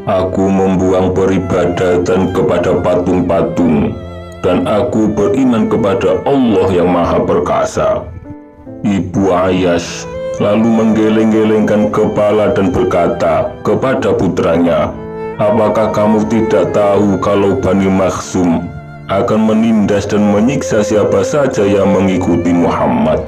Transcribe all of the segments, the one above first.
Aku membuang peribadatan kepada patung-patung, dan aku beriman kepada Allah yang Maha Perkasa. Ibu Ayyash lalu menggeleng-gelengkan kepala dan berkata kepada putranya, "Apakah kamu tidak tahu kalau Bani Makhzum akan menindas dan menyiksa siapa saja yang mengikuti Muhammad?"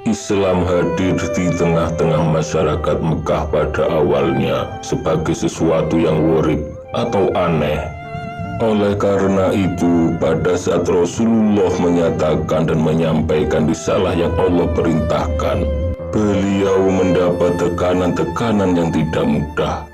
Islam hadir di tengah-tengah masyarakat Mekah pada awalnya sebagai sesuatu yang gharib atau aneh. Oleh karena itu, pada saat Rasulullah menyatakan dan menyampaikan risalah yang Allah perintahkan, beliau mendapat tekanan-tekanan yang tidak mudah.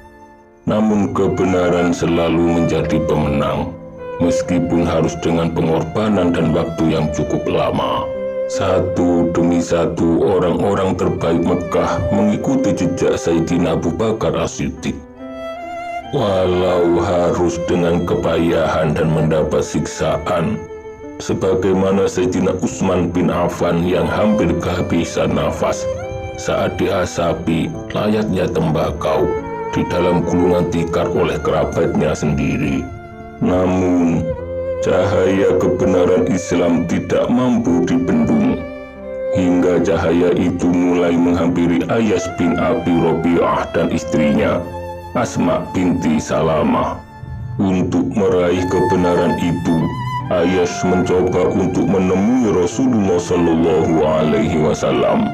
Namun kebenaran selalu menjadi pemenang, meskipun harus dengan pengorbanan dan waktu yang cukup lama. Satu demi satu orang-orang terbaik Mekah mengikuti jejak Sayyidina Abu Bakar As-Siddiq. Walau harus dengan kepayahan dan mendapat siksaan, sebagaimana Sayyidina Utsman bin Affan yang hampir kehabisan nafas saat diasapi layaknya tembakau di dalam gulungan tikar oleh kerabatnya sendiri. Namun, cahaya kebenaran Islam tidak mampu dibendung, hingga cahaya itu mulai menghampiri Ayyash bin Abi Rabi'ah dan istrinya, Asma binti Salamah. Untuk meraih kebenaran itu, Ayyash mencoba untuk menemui Rasulullah Shallallahu Alaihi Wasallam.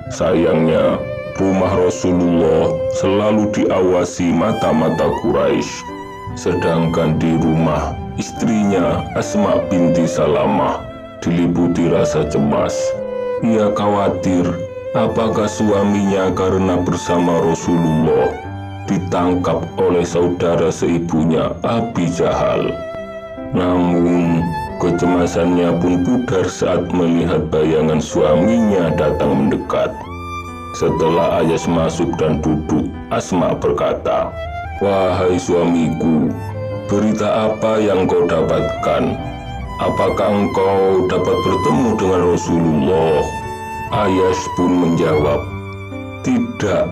Sayangnya, rumah Rasulullah selalu diawasi mata-mata Quraisy, sedangkan di rumah istrinya Asma binti Salamah diliputi rasa cemas. Ia khawatir apakah suaminya karena bersama Rasulullah ditangkap oleh saudara seibunya Abi Jahal. Namun kecemasannya pun pudar saat melihat bayangan suaminya datang mendekat. Setelah Ayyash masuk dan duduk, Asma berkata, "Wahai suamiku, berita apa yang kau dapatkan? Apakah engkau dapat bertemu dengan Rasulullah?" Ayyash pun menjawab, "Tidak,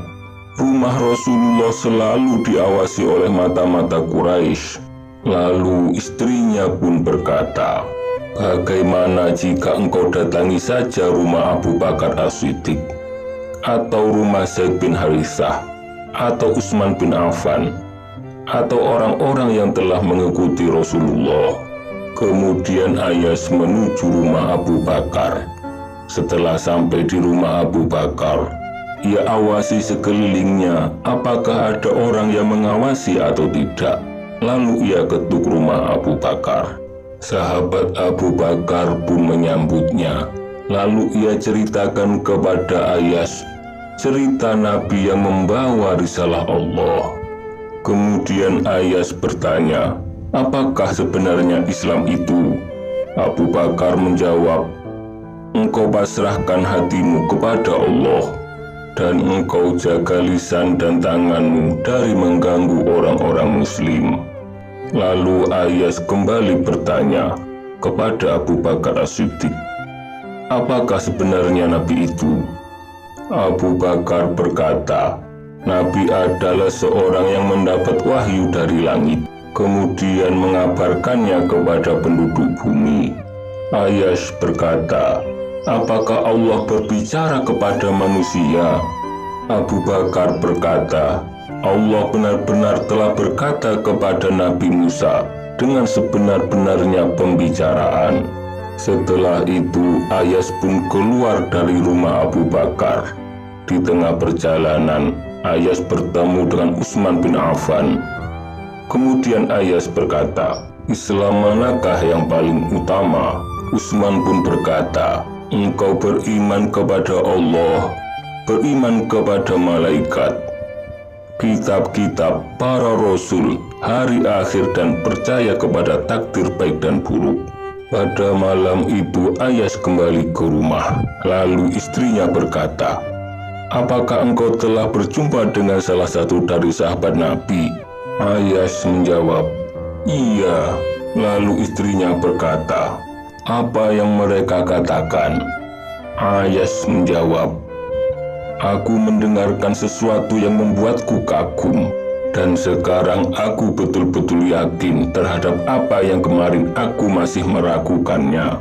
rumah Rasulullah selalu diawasi oleh mata-mata Quraisy." Lalu istrinya pun berkata, "Bagaimana jika engkau datangi saja rumah Abu Bakar As-Siddiq, atau rumah Zaid bin Harithah, atau Utsman bin Affan, atau orang-orang yang telah mengikuti Rasulullah?" Kemudian Ayyash menuju rumah Abu Bakar. Setelah sampai di rumah Abu Bakar, ia awasi sekelilingnya apakah ada orang yang mengawasi atau tidak. Lalu ia ketuk rumah Abu Bakar. Sahabat Abu Bakar pun menyambutnya. Lalu ia ceritakan kepada Ayyash cerita Nabi yang membawa risalah Allah. Kemudian Ayyash bertanya, "Apakah sebenarnya Islam itu?" Abu Bakar menjawab, "Engkau pasrahkan hatimu kepada Allah, dan engkau jaga lisan dan tanganmu dari mengganggu orang-orang muslim." Lalu Ayyash kembali bertanya kepada Abu Bakar As-Siddiq, "Apakah sebenarnya Nabi itu?" Abu Bakar berkata, "Nabi adalah seorang yang mendapat wahyu dari langit, kemudian mengabarkannya kepada penduduk bumi." Ayyash berkata, "Apakah Allah berbicara kepada manusia?" Abu Bakar berkata, "Allah benar-benar telah berkata kepada Nabi Musa dengan sebenar-benarnya pembicaraan." Setelah itu Ayas pun keluar dari rumah Abu Bakar. Di tengah perjalanan, Ayas bertemu dengan Utsman bin Affan. Kemudian Ayas berkata, "Islam manakah yang paling utama?" Utsman pun berkata, "Engkau beriman kepada Allah, beriman kepada malaikat, kitab-kitab, para rasul, hari akhir, dan percaya kepada takdir baik dan buruk." Pada malam itu Ayas kembali ke rumah. Lalu istrinya berkata, "Apakah engkau telah berjumpa dengan salah satu dari sahabat Nabi?" Ayas menjawab, "Iya." Lalu istrinya berkata, "Apa yang mereka katakan?" Ayas menjawab, "Aku mendengarkan sesuatu yang membuatku kagum, dan sekarang aku betul-betul yakin terhadap apa yang kemarin aku masih meragukannya."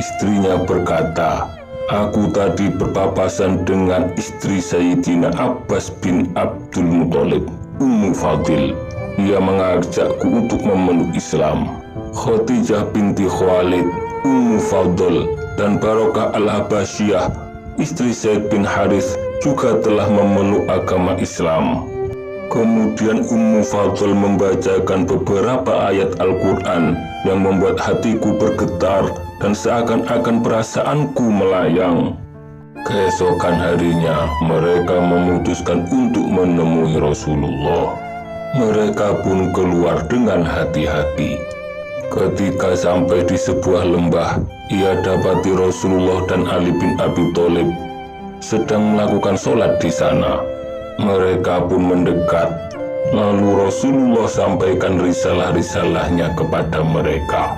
Istrinya berkata, "Aku tadi berpapasan dengan istri Sayyidina Abbas bin Abdul Muthalib, Ummu Fadil. Ia mengajakku untuk memeluk Islam. Khadijah binti Khalid, Ummu Fadl, dan Barokah al-Habasyah, istri Zaid bin Harith, juga telah memeluk agama Islam." Kemudian Ummu Fadl membacakan beberapa ayat Al-Quran yang membuat hatiku bergetar dan seakan-akan perasaanku melayang. Keesokan harinya, mereka memutuskan untuk menemui Rasulullah. Mereka pun keluar dengan hati-hati. Ketika sampai di sebuah lembah, ia dapati Rasulullah dan Ali bin Abi Thalib sedang melakukan sholat di sana. Mereka pun mendekat. Lalu Rasulullah sampaikan risalah-risalahnya kepada mereka.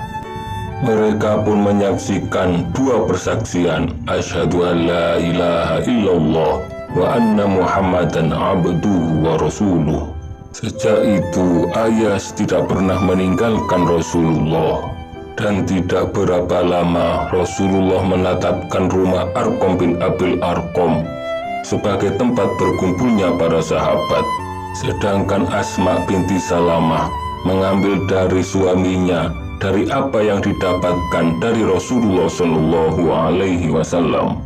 Mereka pun menyaksikan dua persaksian, "Asyhadu an la ilaha illallah wa anna Muhammadan abduhu wa rasuluh." Sejak itu Ayas tidak pernah meninggalkan Rasulullah. Dan tidak berapa lama Rasulullah menetapkan rumah Arqam bin Abil Arqam sebagai tempat berkumpulnya para sahabat. Sedangkan Asma binti Salamah mengambil dari suaminya dari apa yang didapatkan dari Rasulullah Shallallahu Alaihi Wasallam.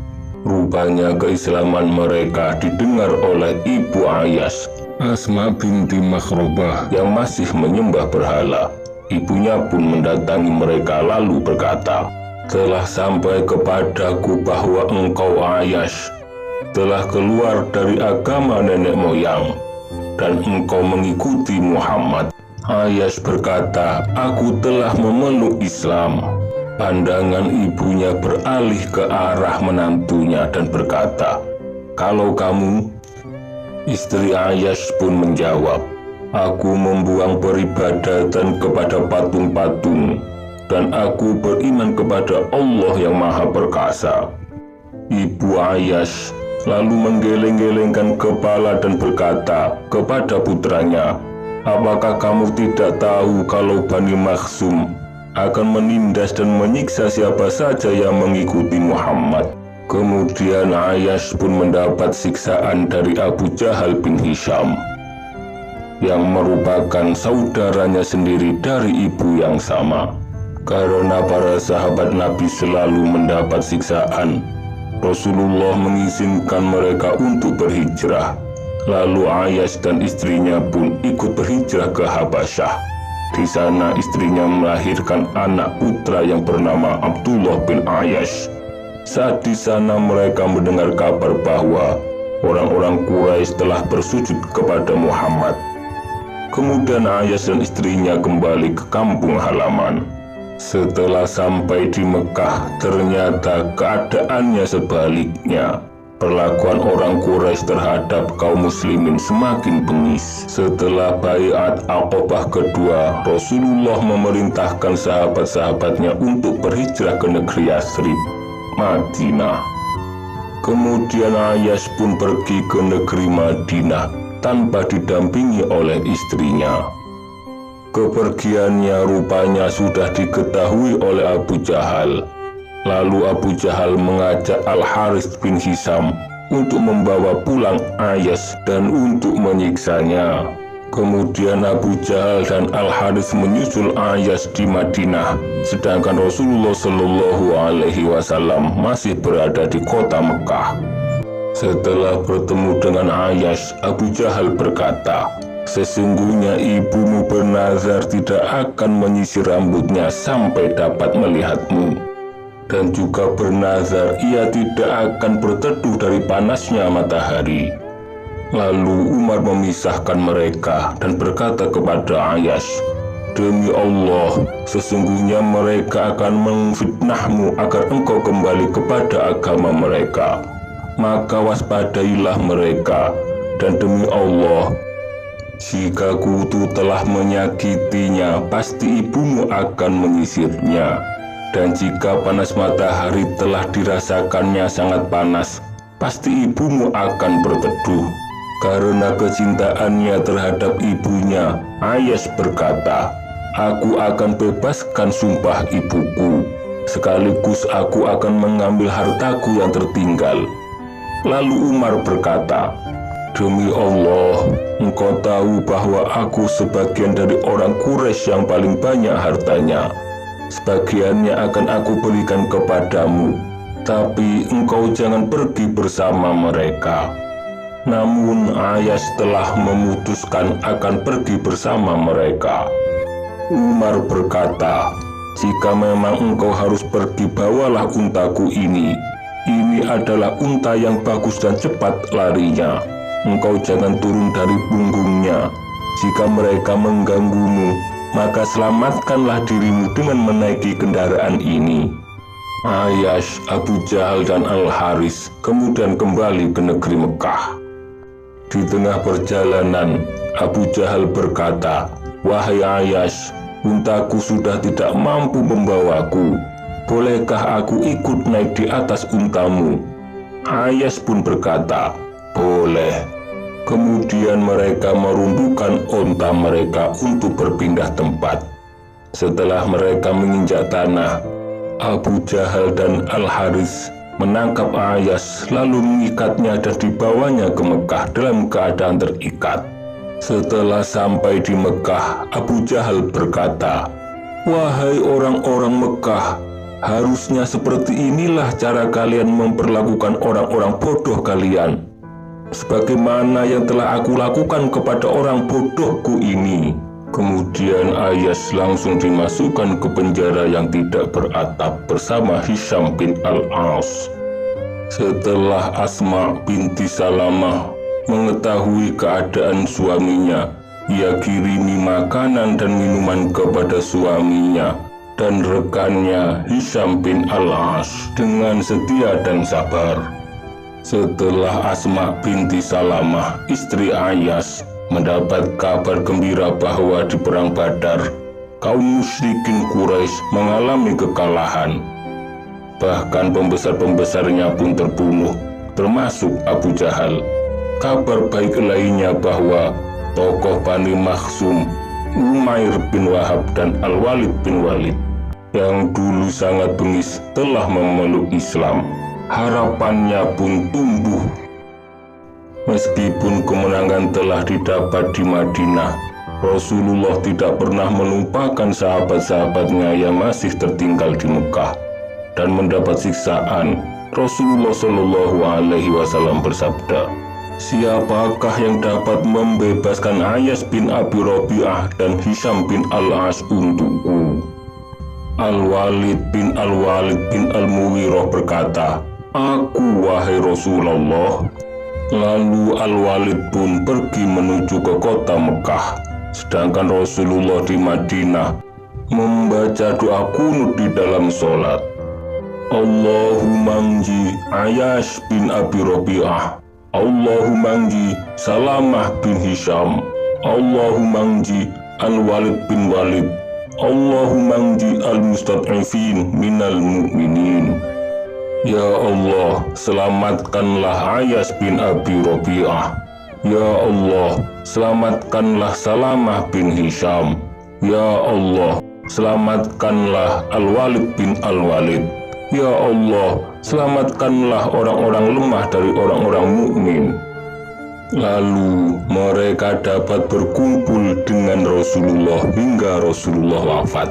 Rupanya keislaman mereka didengar oleh ibu Ayas, Asma binti Makhrobah, yang masih menyembah berhala. Ibunya pun mendatangi mereka lalu berkata, "Telah sampai kepadaku bahwa engkau Ayas telah keluar dari agama nenek moyang dan engkau mengikuti Muhammad." Ayas berkata, "Aku telah memeluk Islam." Pandangan ibunya beralih ke arah menantunya dan berkata, "Kalau kamu?" Istri Ayas pun menjawab, "Aku membuang peribadatan kepada patung-patung dan aku beriman kepada Allah yang Maha Perkasa." Ibu Ayas lalu menggeleng-gelengkan kepala dan berkata kepada putranya, "Apakah kamu tidak tahu kalau Bani Makhzum akan menindas dan menyiksa siapa saja yang mengikuti Muhammad?" Kemudian Ayas pun mendapat siksaan dari Abu Jahal bin Hisham, yang merupakan saudaranya sendiri dari ibu yang sama. Karena para sahabat Nabi selalu mendapat siksaan, Rasulullah mengizinkan mereka untuk berhijrah. Lalu Ayas dan istrinya pun ikut berhijrah ke Habasyah. Di sana istrinya melahirkan anak putra yang bernama Abdullah bin Ayas. Saat di sana mereka mendengar kabar bahwa orang-orang Quraisy telah bersujud kepada Muhammad. Kemudian Ayas dan istrinya kembali ke kampung halaman. Setelah sampai di Mekah, ternyata keadaannya sebaliknya. Perlakuan orang Quraisy terhadap kaum muslimin semakin bengis. Setelah Baiat Aqobah kedua, Rasulullah memerintahkan sahabat-sahabatnya untuk berhijrah ke negeri Yathrib, Madinah. Kemudian Ayas pun pergi ke negeri Madinah tanpa didampingi oleh istrinya. Kepergiannya rupanya sudah diketahui oleh Abu Jahal. Lalu Abu Jahal mengajak Al-Harith bin Hisham untuk membawa pulang Ayas dan untuk menyiksanya. Kemudian Abu Jahal dan Al-Harits menyusul Ayas di Madinah, sedangkan Rasulullah Shallallahu Alaihi Wasallam masih berada di kota Mekah. Setelah bertemu dengan Ayas, Abu Jahal berkata, "Sesungguhnya ibumu bernazar tidak akan menyisir rambutnya sampai dapat melihatmu, dan juga bernazar ia tidak akan berteduh dari panasnya matahari." Lalu Umar memisahkan mereka dan berkata kepada Ayas, "Demi Allah, sesungguhnya mereka akan memfitnahmu agar engkau kembali kepada agama mereka. Maka waspadailah mereka, dan demi Allah, jika kutu telah menyakitinya, pasti ibumu akan menyisirnya. Dan jika panas matahari telah dirasakannya sangat panas, pasti ibumu akan berteduh." Karena kecintaannya terhadap ibunya, Ayas berkata, "Aku akan bebaskan sumpah ibuku, sekaligus aku akan mengambil hartaku yang tertinggal." Lalu Umar berkata, "Demi Allah, engkau tahu bahwa aku sebagian dari orang Quraisy yang paling banyak hartanya. Sebagiannya akan aku berikan kepadamu, tapi engkau jangan pergi bersama mereka." Namun Ayas telah memutuskan akan pergi bersama mereka. Umar berkata, "Jika memang engkau harus pergi, bawalah untaku ini. Ini adalah unta yang bagus dan cepat larinya. Engkau jangan turun dari punggungnya. Jika mereka mengganggumu, maka selamatkanlah dirimu dengan menaiki kendaraan ini." Ayas, Abu Jahal, dan Al-Harits kemudian kembali ke negeri Mekah. Di tengah perjalanan, Abu Jahal berkata, "Wahai Ayas, untaku sudah tidak mampu membawaku. Bolehkah aku ikut naik di atas untamu?" Ayas pun berkata, "Boleh." Kemudian mereka merundukkan unta mereka untuk berpindah tempat. Setelah mereka menginjak tanah, Abu Jahal dan Al-Harits menangkap Ayas, lalu mengikatnya dan dibawanya ke Mekah dalam keadaan terikat. Setelah sampai di Mekah, Abu Jahal berkata, "Wahai orang-orang Mekah, harusnya seperti inilah cara kalian memperlakukan orang-orang bodoh kalian, sebagaimana yang telah aku lakukan kepada orang bodohku ini." Kemudian Ayas langsung dimasukkan ke penjara yang tidak beratap bersama Hisham bin Al-As. Setelah Asma binti Salamah mengetahui keadaan suaminya, ia kirimi makanan dan minuman kepada suaminya dan rekannya Hisham bin Al-As dengan setia dan sabar. Setelah Asma binti Salamah, istri Ayas, mendapat kabar gembira bahwa di perang Badar, kaum musyrikin Quraisy mengalami kekalahan. Bahkan pembesar-pembesarnya pun terbunuh, termasuk Abu Jahal. Kabar baik lainnya bahwa tokoh Bani Makhzum, Umair bin Wahab, dan Al-Walid bin Walid yang dulu sangat bengis telah memeluk Islam. Harapannya pun tumbuh. Meskipun kemenangan telah didapat di Madinah, Rasulullah tidak pernah melupakan sahabat-sahabatnya yang masih tertinggal di Mekah dan mendapat siksaan. Rasulullah Shallallahu Alaihi Wasallam bersabda, "Siapakah yang dapat membebaskan Ayas bin Abi Rabi'ah dan Hisham bin Al-As untukku?" Al-Walid bin Al-Walid bin Al-Mughirah berkata, "Aku, wahai Rasulullah." Lalu Al-Walid pun pergi menuju ke kota Mekah, sedangkan Rasulullah di Madinah membaca doa qunut di dalam sholat. "Allahumma nji Ayas bin Abi Rabi'ah, Allahumma nji Salamah bin Hisham, Allahumma nji Al-Walid bin Walid, Allahumma nji al-mustad'ifin minal mu'minin." Ya Allah, selamatkanlah Ayas bin Abi Rabi'ah. Ya Allah, selamatkanlah Salamah bin Hisham. Ya Allah, selamatkanlah Al-Walid bin Al-Walid. Ya Allah, selamatkanlah orang-orang lemah dari orang-orang mukmin. Lalu mereka dapat berkumpul dengan Rasulullah hingga Rasulullah wafat.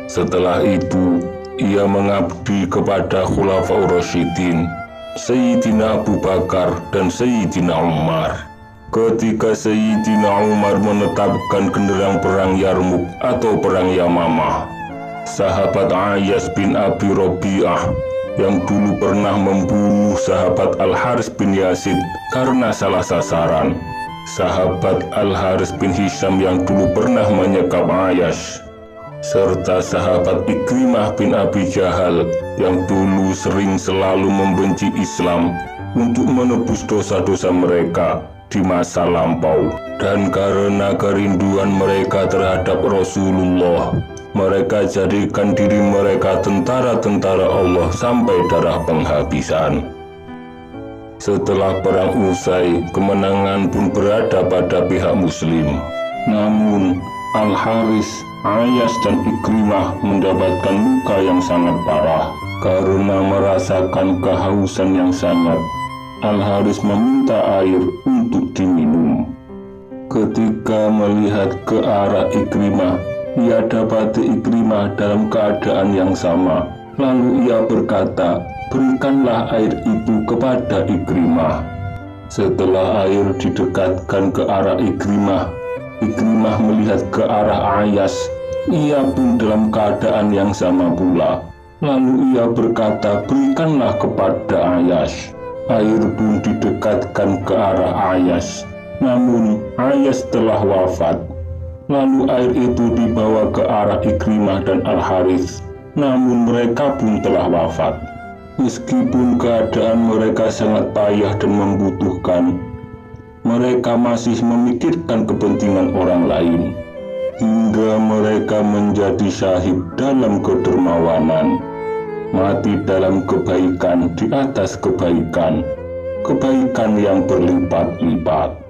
Setelah itu, ia mengabdi kepada Khulafaur Rasyidin, Sayyidina Abu Bakar dan Sayyidina Umar. Ketika Sayyidina Umar menetapkan genderang perang Yarmuk atau perang Yamamah, sahabat Ayyas bin Abi Rabi'ah yang dulu pernah membunuh sahabat Al-Haris bin Yazid karena salah sasaran, sahabat Al-Haris bin Hisham yang dulu pernah menyekap Ayyas, serta sahabat Ikrimah bin Abi Jahal yang dulu selalu membenci Islam untuk menebus dosa-dosa mereka di masa lampau. Dan karena kerinduan mereka terhadap Rasulullah, mereka jadikan diri mereka tentara-tentara Allah sampai darah penghabisan. Setelah perang usai, kemenangan pun berada pada pihak Muslim. Namun Al-Haris, Ayyas dan Ikrimah mendapatkan luka yang sangat parah. Karena merasakan kehausan yang sangat, Al-Haris meminta air untuk diminum. Ketika melihat ke arah Ikrimah, ia dapati Ikrimah dalam keadaan yang sama. Lalu ia berkata, "Berikanlah air itu kepada Ikrimah." Setelah air didekatkan ke arah Ikrimah, Ikrimah melihat ke arah Ayyas. Ia pun dalam keadaan yang sama pula. Lalu ia berkata, "Berikanlah kepada Ayyas." Air pun didekatkan ke arah Ayyas. Namun Ayyas telah wafat. Lalu air itu dibawa ke arah Ikrimah dan Al-Haris. Namun mereka pun telah wafat. Meskipun keadaan mereka sangat payah dan membutuhkan, mereka masih memikirkan kepentingan orang lain, hingga mereka menjadi syahid dalam kedermawanan, mati dalam kebaikan di atas kebaikan, kebaikan yang berlipat-lipat.